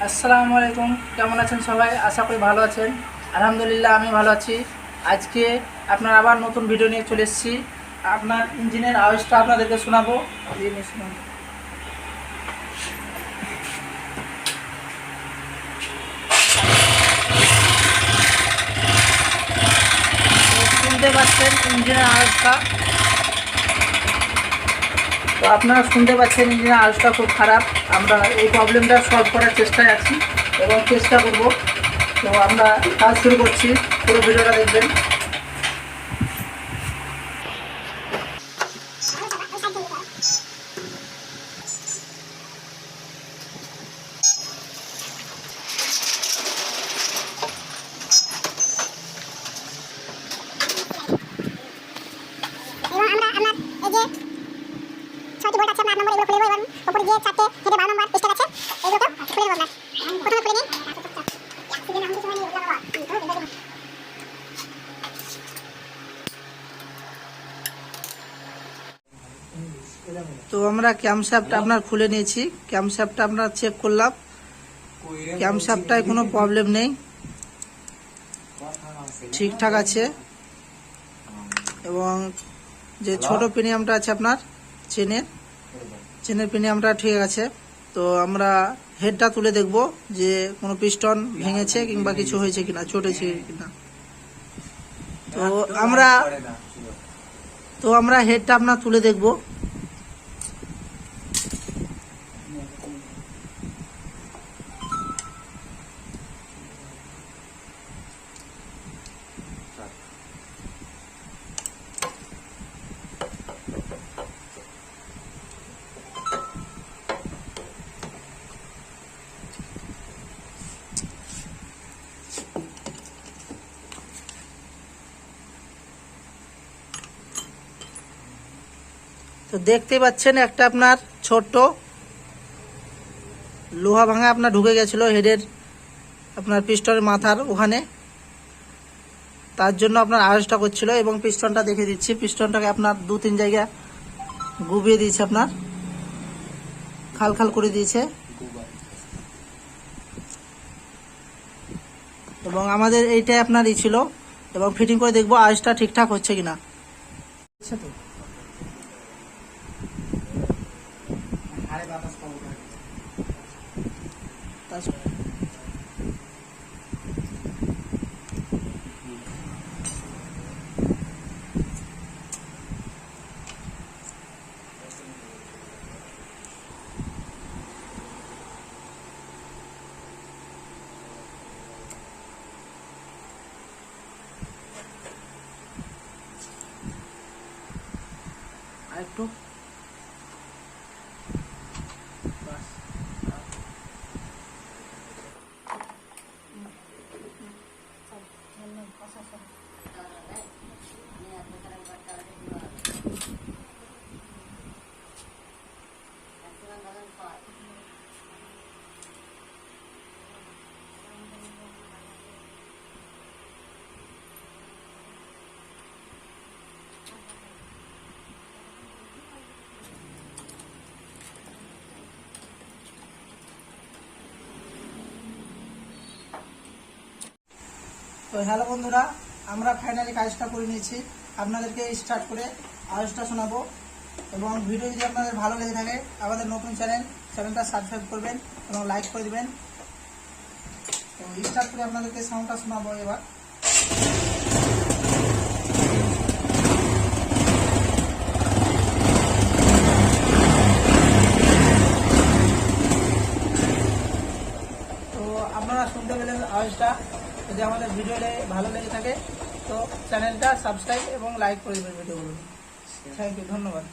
আসসালামু আলাইকুম, কেমন আছেন সবাই? আশা করি ভালো আছেন। আলহামদুলিল্লাহ আমি ভালো আছি। আজকে আপনার আবার নতুন ভিডিও নিয়ে চলে এসেছি। আপনার ইঞ্জিনের আওয়াজটা আপনাদেরকে শোনাবো। শুনতে পাচ্ছেন ইঞ্জিনের আওয়াজটা। তো আপনারা শুনতে পাচ্ছেন ইঞ্জিনের আওয়াজটা খুব খারাপ। আমরা এই প্রবলেমটা সলভ করার চেষ্টায় আছি এবং চেষ্টা করব। তো আমরা কাজ শুরু করছি, পুরো ভিডিওটা দেখবেন। ছয়টি বোল্ট আছে, আমরা 8 নম্বর এগুলো খুলে দেবো এবং উপরে গিয়ে 4টে হেডে 12 নম্বর পিস্টন আছে, এগুলো খুলে দেবো। আমরা প্রথমে খুলে নিই। তো আমরা ক্যামশ্যাফ্টটা আপনার খুলে নিয়েছি। ক্যামশ্যাফ্টটা আমরা চেক করলাম, ক্যামশ্যাফ্টটায় কোনো প্রবলেম নেই, ঠিকঠাক আছে। এবং যে ছোট প্রিমিয়ামটা আছে আপনার চেনের প্রিমিয়ামটা ঠিক আছে। তো আমরা হেডটা তুলে দেখব যে কোনো পিস্টন ভেঙেছে কিংবা কিছু হয়েছে কিনা, চটেছে কিনা। তো আমরা হেডটা আপনার তুলে দেখব। তো দেখতে পাচ্ছেন একটা আপনার ছোট্ট লোহা ভাঙা আপনার ঢুকে গেছিল হেডের আপনার পিস্টনের মাথার ওখানে, তার জন্য আপনার আওয়াজটা করছিল। এবং পিস্টনটা দেখে দিচ্ছি, পিস্টনটাকে আপনার 2-3 জায়গা গুবিয়ে দিয়েছে, আপনার খাল খাল করে দিয়েছে। এবং আমাদের এইটাই আপনার ছিল, এবং ফিটিং করে দেখবো আওয়াজটা ঠিকঠাক হচ্ছে কিনা। তো আরেকটু তো হ্যালো বন্ধুরা, আমরা ফাইনালি কাজটা করে নিয়েছি। আপনাদেরকে স্টার্ট করে আওয়াজটা শোনাবো। এবং ভিডিও যদি আপনাদের ভালো লেগে থাকে, আমাদের নতুন চ্যানেলটা সাবস্ক্রাইব করবেন এবং লাইক করে দেবেন। তো স্টার্ট করে আপনাদেরকে সাউন্ডটা শোনাবো এবার। তো আপনারা শুনতে পেলেন আওয়াজটা। যদি আমাদের ভিডিও ভালো লেগে থাকে তো চ্যানেলটা সাবস্ক্রাইব এবং লাইক করে দেবেন ভিডিওগুলো। থ্যাংক ইউ, ধন্যবাদ।